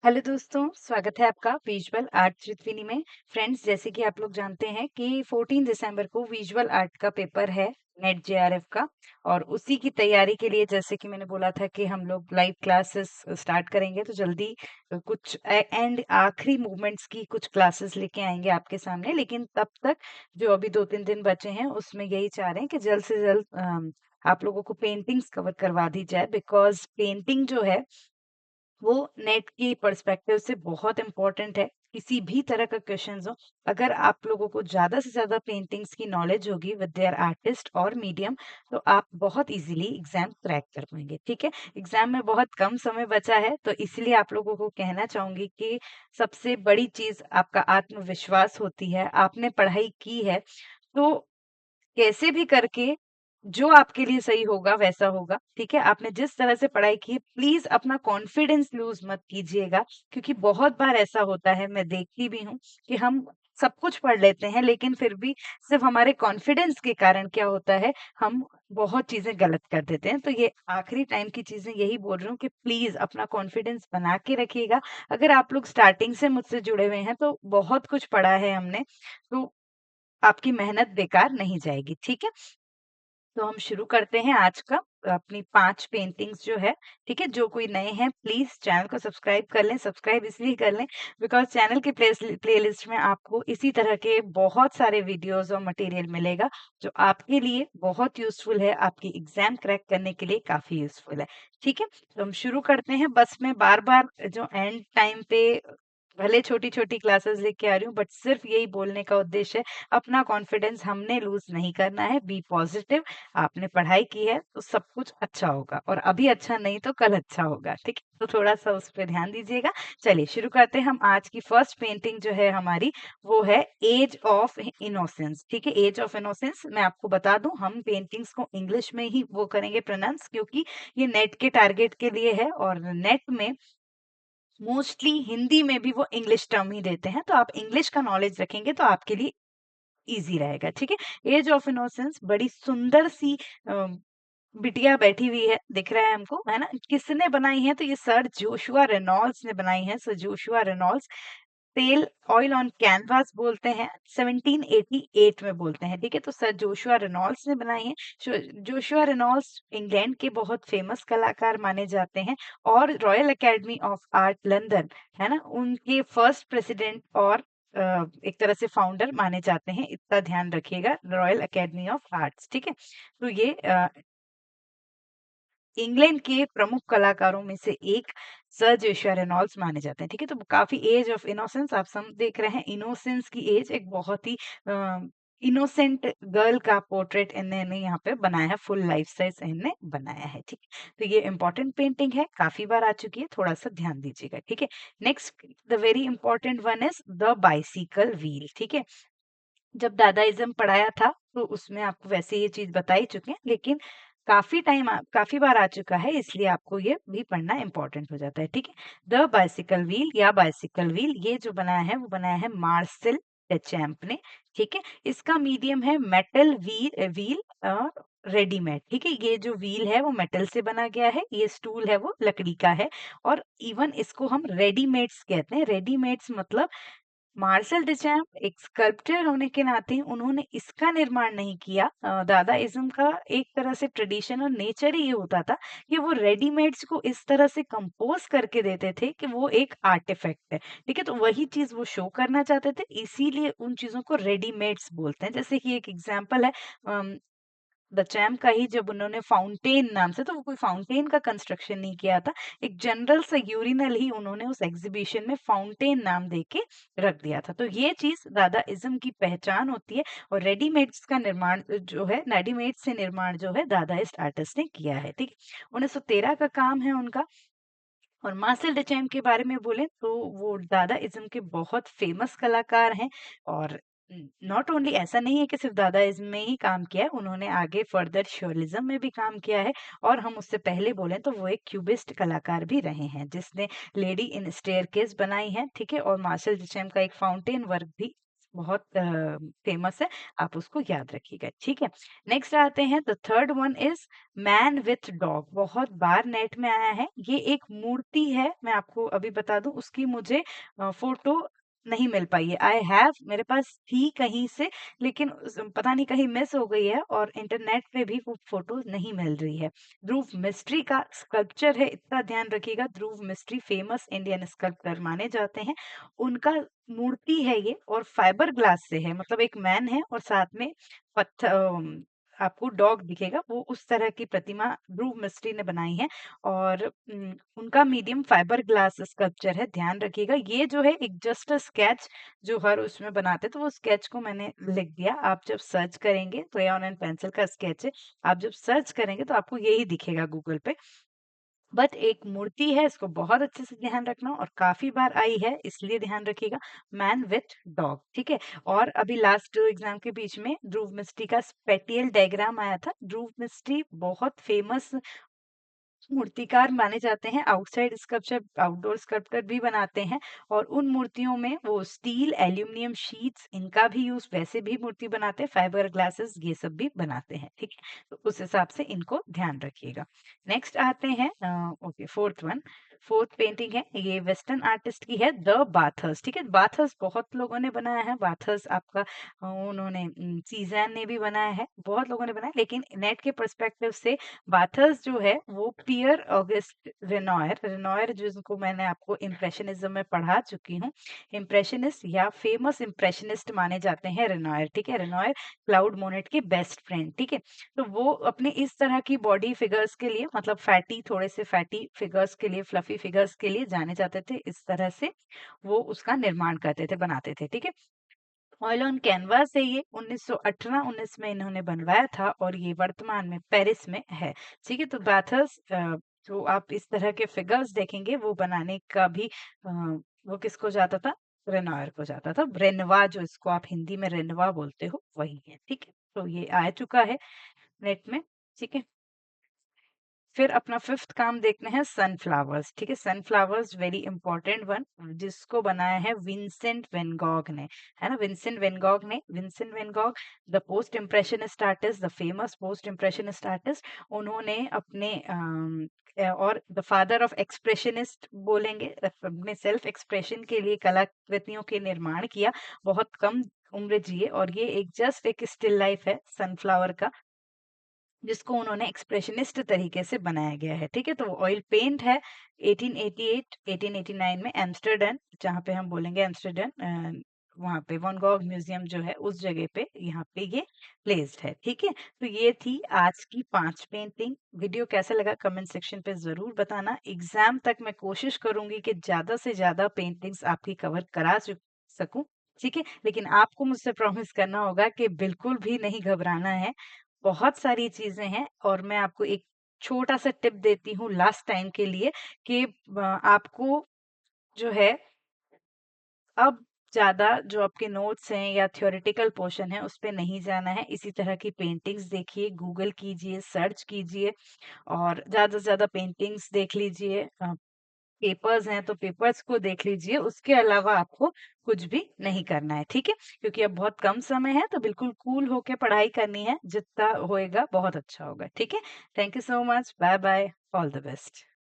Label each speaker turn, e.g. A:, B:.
A: Hello दोस्तों, स्वागत है आपका विजुअल आर्ट त्रित्विनी में। फ्रेंड्स, जैसे कि आप लोग जानते हैं कि 14 दिसंबर को विजुअल आर्ट का पेपर है नेट जेआरएफ का। और उसी की तैयारी के लिए जैसे कि मैंने बोला था कि हम लोग लाइव क्लासेस स्टार्ट करेंगे, तो जल्दी कुछ एंड आखिरी मूवमेंट्स की कुछ क्लासेस लेके आएंगे आपके सामने। लेकिन तब तक जो अभी 2-3 दिन बचे हैं उसमें यही चाह रहे हैं कि जल्द से जल्द आप लोगों को पेंटिंग्स कवर करवा दी जाए, बिकॉज पेंटिंग जो है वो नेट की पर्सपेक्टिव से बहुत इम्पोर्टेंट है। किसी भी तरह का क्वेश्चंस हो, अगर आप लोगों को ज़्यादा से ज़्यादा पेंटिंग्स की नॉलेज होगी विद देयर आर्टिस्ट और मीडियम, तो आप बहुत इजीली एग्जाम क्रैक कर पाएंगे। ठीक है, एग्जाम में बहुत कम समय बचा है, तो इसलिए आप लोगों को कहना चाहूंगी कि सबसे बड़ी चीज़ आपका आत्मविश्वास होती है। आपने पढ़ाई की है, तो कैसे भी करके जो आपके लिए सही होगा वैसा होगा। ठीक है, आपने जिस तरह से पढ़ाई की है, प्लीज अपना कॉन्फिडेंस लूज मत कीजिएगा, क्योंकि बहुत बार ऐसा होता है, मैं देखती भी हूँ कि हम सब कुछ पढ़ लेते हैं लेकिन फिर भी सिर्फ हमारे कॉन्फिडेंस के कारण क्या होता है, हम बहुत चीजें गलत कर देते हैं। तो ये आखिरी टाइम की चीजें यही बोल रही हूँ कि प्लीज अपना कॉन्फिडेंस बना के रखिएगा। अगर आप लोग स्टार्टिंग से मुझसे जुड़े हुए हैं तो बहुत कुछ पढ़ा है हमने, तो आपकी मेहनत बेकार नहीं जाएगी। ठीक है, तो हम शुरू करते हैं आज का अपनी 5 पेंटिंग्स जो है। ठीक है, जो कोई नए हैं प्लीज़ चैनल को सब्सक्राइब कर लें। सब्सक्राइब इसलिए कर लें बिकॉज़ चैनल के प्लेलिस्ट में आपको इसी तरह के बहुत सारे वीडियोज़ और मटेरियल मिलेगा, जो आपके लिए बहुत यूज़फुल है, आपकी एग्ज़ाम क्रैक करने के लिए काफ़ी यूज़फुल है। ठीक है? तो हम शुरू करते हैं। बस मैं बार-बार जो एंड टाइम पे भले छोटी-छोटी क्लासेस लेके आ रही हूँ, बट सिर्फ़ यही बोलने का उद्देश्य है, अपना कॉन्फिडेंस हमने लूज़ नहीं करना है। Be positive. आपने पढ़ाई की है तो सब कुछ अच्छा होगा, और अभी अच्छा नहीं तो कल अच्छा होगा। ठीक है, तो थोड़ा सा उस पर ध्यान दीजिएगा। चलिए शुरू करते हैं। हम आज की फर्स्ट पेंटिंग जो है हमारी, वो है एज ऑफ इनोसेंस। ठीक है, एज ऑफ इनोसेंस। मैं आपको बता दूं, हम पेंटिंग्स को इंग्लिश में ही वो करेंगे प्रोनाउंस, क्योंकि ये नेट के टारगेट के लिए है, और नेट में मोस्टली हिंदी में भी वो इंग्लिश टर्म ही देते हैं, तो आप इंग्लिश का नॉलेज रखेंगे तो आपके लिए ईज़ी रहेगा। ठीक है? एज ऑफ इनोसेंस बड़ी सुंदर सी बिटिया बैठी हुई है, दिख रहा है हमको, है ना? किसने बनाई है? तो ये सर जोशुआ रेनॉल्ड्स ने बनाई है। Sir Joshua Reynolds. तेल ऑयल ऑन कैनवास बोलते हैं, 1788 में बोलते हैं। ठीक है? तो सर जोशुआ रेनॉल्ड्स ने बनाई है। जोशुआ रेनॉल्ड्स इंग्लैंड के बहुत फेमस कलाकार माने जाते हैं, और royal academy of art London, है ना? उनके फर्स्ट प्रेसिडेंट और एक तरह से फाउंडर माने जाते हैं। इतना ध्यान रखिएगा, रॉयल एकेडमी ऑफ आर्ट्स। ठीक है? तो ये इंग्लैंड के प्रमुख कलाकारों में से एक सर जोशुआ रेनॉल्ड्स माने जाते हैं। ठीक है, तो काफी एज ऑफ इनोसेंस आप सब देख रहे हैं। इनोसेंस की एज, एक बहुत ही इनोसेंट गर्ल का पोर्ट्रेट इन्होंने यहाँ पे बनाया है, फुल लाइफ साइज इन्होंने बनाया है। ठीक है, तो ये इंपॉर्टेंट पेंटिंग है, काफी बार आ चुकी है, थोड़ा सा ध्यान दीजिएगा। ठीक है, next the very important one is the bicycle wheel. ठीक है, जब दादाइज़्म पढ़ाया था, तो उसमें आपको वैसे ये चीज़ बता ही चुके हैं, लेकिन काफ़ी बार आ चुका है, इसलिए आपको ये भी पढ़ना इम्पोर्टेंट हो जाता है। ठीक है? द बाइसिकल व्हील या बाइसिकल व्हील, ये जो बनाया है, वो बनाया है मार्सेल डचैम्प ने। ठीक है? इसका मीडियम है मेटल व्हील और रेडीमेड। ठीक है? ये जो व्हील है वो मेटल से बना गया है, ये स्टूल है वो लकड़ी का है, और इवन इसको हम रेडीमेड्स कहते हैं। रेडीमेड्स मतलब मार्सेल डिचैम्प एक स्कल्पचर होने के नाते उन्होंने इसका निर्माण नहीं किया। दादाइज्म का एक तरह से ट्रेडिशन और नेचर ही ये होता था कि वो रेडीमेड्स को इस तरह से कंपोज करके देते थे कि वो एक आर्टिफैक्ट है। ठीक है, तो वही चीज वो शो करना चाहते थे, इसीलिए उन चीजों को रेडीमेड्स बोलते हैं। जैसे कि एक एग्जांपल है द चैम्प का ही, जब उन्होंने फाउंटेन नाम से, तो वो कोई फाउंटेन का कंस्ट्रक्शन नहीं किया था, एक जनरल सा यूरिनल ही उन्होंने उस एग्जीबिशन में फाउंटेन नाम दे के रख दिया था। तो ये चीज दादाइज्म की पहचान होती है, और रेडीमेड्स का निर्माण जो है, रेडीमेड से निर्माण जो है दादाइस्ट आर्टिस्ट ने किया है। ठीक है, 1913 का काम है उनका। और मार्सेल डचैम्प के बारे में बोले तो वो दादाइज्म के बहुत फेमस कलाकार हैं, और नॉट ओनली ऐसा नहीं है कि सिर्फ दादाइज्म में ही काम किया है, उन्होंने आगे फर्दर श्योरिज्म में भी काम किया है। और हम उससे पहले बोले तो वो एक क्यूबिस्ट कलाकार भी रहे हैं, जिसने लेडी इन स्टेयरकेस बनाई है। ठीक है, और मार्शल डिशैम का एक फाउंटेन वर्क भी बहुत फेमस है, आप उसको याद रखिएगा, ठीक है? नेक्स्ट आते हैं, the third one is man with dog. बहुत बार नेट में आया है, ये एक मूर्ति है, मैं आपको अभी बता दूँ, उसकी मुझे फ़ोटो नहीं मिल पाई है। आई हैव, मेरे पास थी कहीं से, लेकिन पता नहीं कहीं मिस हो गई है और इंटरनेट पे भी वो फ़ोटो नहीं मिल रही है। ध्रुव मिस्ट्री का स्कल्पचर है, इतना ध्यान रखिएगा। ध्रुव मिस्ट्री फेमस इंडियन स्कल्पटर माने जाते हैं। उनका मूर्ति है ये और फाइबर ग्लास से है, मतलब एक मैन है और साथ में आपको डॉग दिखेगा, वो उस तरह की प्रतिमा ध्रुव मिस्त्री ने बनाई है और उनका मीडियम फाइबर ग्लास स्कल्पचर है, ध्यान रखिएगा। ये जो है एक जस्ट अ स्केच जो हर उसमें बनाते हैं, तो वो स्केच को मैंने लिख दिया। आप जब सर्च करेंगे, क्रेयॉन एंड पेंसिल का स्केच है, आप जब सर्च करेंगे तो आपको यही दिखेगा गूगल पे। बट एक मूर्ति है, इसको बहुत अच्छे से ध्यान रखना और काफ़ी बार आई है, इसलिए ध्यान रखिएगा। मैन विथ डॉग, ठीक है? और अभी लास्ट एग्ज़ाम के बीच में ध्रुव मिस्ट्री का स्पेटियल डायग्राम आया था। ध्रुव मिस्ट्री बहुत फेमस मूर्तिकार माने जाते हैं, आउटसाइड स्कल्पचर, आउटडोर स्कल्पचर भी बनाते हैं और उन मूर्तियों में वो स्टील, एल्यूमीनियम शीट्स इनका भी यूज़, वैसे भी मूर्ति बनाते हैं, फाइबर ग्लासेस ये सब भी बनाते हैं, ठीक है? तो उस हिसाब से इनको ध्यान रखिएगा। नेक्स्ट आते हैं okay, fourth one, fourth painting है, ये वेस्टर्न आर्टिस्ट की है, द बाथर्स, ठीक है? बाथर्स बहुत लोगों ने बनाया है, बाथर्स आपका उन्होंने सीज़ैन ने भी बनाया है, बहुत लोगों ने बनाया, लेकिन नेट के पर्सपेक्टिव से बाथर्स जो है वो पियर ऑगस्ट रेनॉयर, रेनॉयर जिसको मैंने आपको इम्प्रेशनिज्म में पढ़ा चुकी हूँ। इम्प्रेशनिस्ट या फेमस इम्प्रेशनिस्ट माने जाते हैं रेनॉयर, ठीक है? रेनॉयर क्लाउड मोनेट के बेस्ट फ्रेंड, ठीक है? तो वो अपने इस तरह की बॉडी फिगर्स के लिए, मतलब फैटी, थोड़े से फैटी फिगर्स के लिए, फ्लफी फिगर्स के लिए जाने जाते थे। इस तरह से वो उसका निर्माण करते थे, बनाते थे, ठीक है? ऑयल ऑन कैनवास है ये, 1918-19 में इन्होंने बनवाया था और ये वर्तमान में पेरिस में है। ठीक है? तो बाथर्स जो आप इस तरह के फिगर्स देखेंगे वो बनाने का भी वो किसको जाता था? रेनॉयर को जाता था। रेनवा जो इसको आप हिंदी में रेनवा बोलते हो वही है। ठीक है? तो ये आ चुका है नेट में। ठीक है? फिर अपना फिफ्थ काम देखते हैं सनफ्लावर्स, ठीक है? सनफ्लावर्स वेरी इंपॉर्टेंट वन, जिसको बनाया है विंसेंट वैन गॉग ने, है ना? विंसेंट वैन गॉग ने, Vincent van Gogh the post impressionist artist, the famous post impressionist artist, उन्होंने अपने और द फादर ऑफ एक्सप्रेशनिस्ट बोलेंगे, अपने सेल्फ एक्सप्रेशन के लिए कलाकृतियों के निर्माण किया, बहुत कम उम्र जिए और ये एक जस्ट एक स्टिल लाइफ है सनफ्लावर का, जिसको उन्होंने एक्सप्रेशनिस्ट तरीके से बनाया गया है, ठीक है? तो वो ऑयल पेंट है, 1888 1889 में एम्स्टर्डम, जहाँ पे हम बोलेंगे एम्स्टर्डम, वहाँ पे वैन गॉग म्यूजियम जो है उस जगह पे यहाँ पे ये प्लेस्ड है, ठीक है? तो ये थी आज की 5 पेंटिंग। वीडियो कैसा लगा कमेंट सेक्शन पे ज़रूर बताना। एग्ज़ाम तक मैं कोशिश करूँगी कि ज़्यादा से ज़्यादा पेंटिंग्स आपकी कवर करा सकूँ, ठीक है? लेकिन आपको मुझसे प्रॉमिस करना होगा कि बिल्कुल भी नहीं घबराना है। बहुत सारी चीज़ें हैं और मैं आपको एक छोटा-सा टिप देती हूँ लास्ट टाइम के लिए कि आपको जो है अब ज़्यादा जो आपके नोट्स हैं या थ्योरेटिकल पोर्शन है, उस पे नहीं जाना है। इसी तरह की पेंटिंग्स देखिए, गूगल कीजिए, सर्च कीजिए और ज़्यादा से ज़्यादा पेंटिंग्स देख लीजिए। पेपर्स हैं तो पेपर्स को देख लीजिए, उसके अलावा आपको कुछ भी नहीं करना है, ठीक है? क्योंकि अब बहुत कम समय है तो बिल्कुल कूल होके पढ़ाई करनी है, जितना होएगा बहुत अच्छा होगा, ठीक है? Thank you so much, bye-bye, all the best.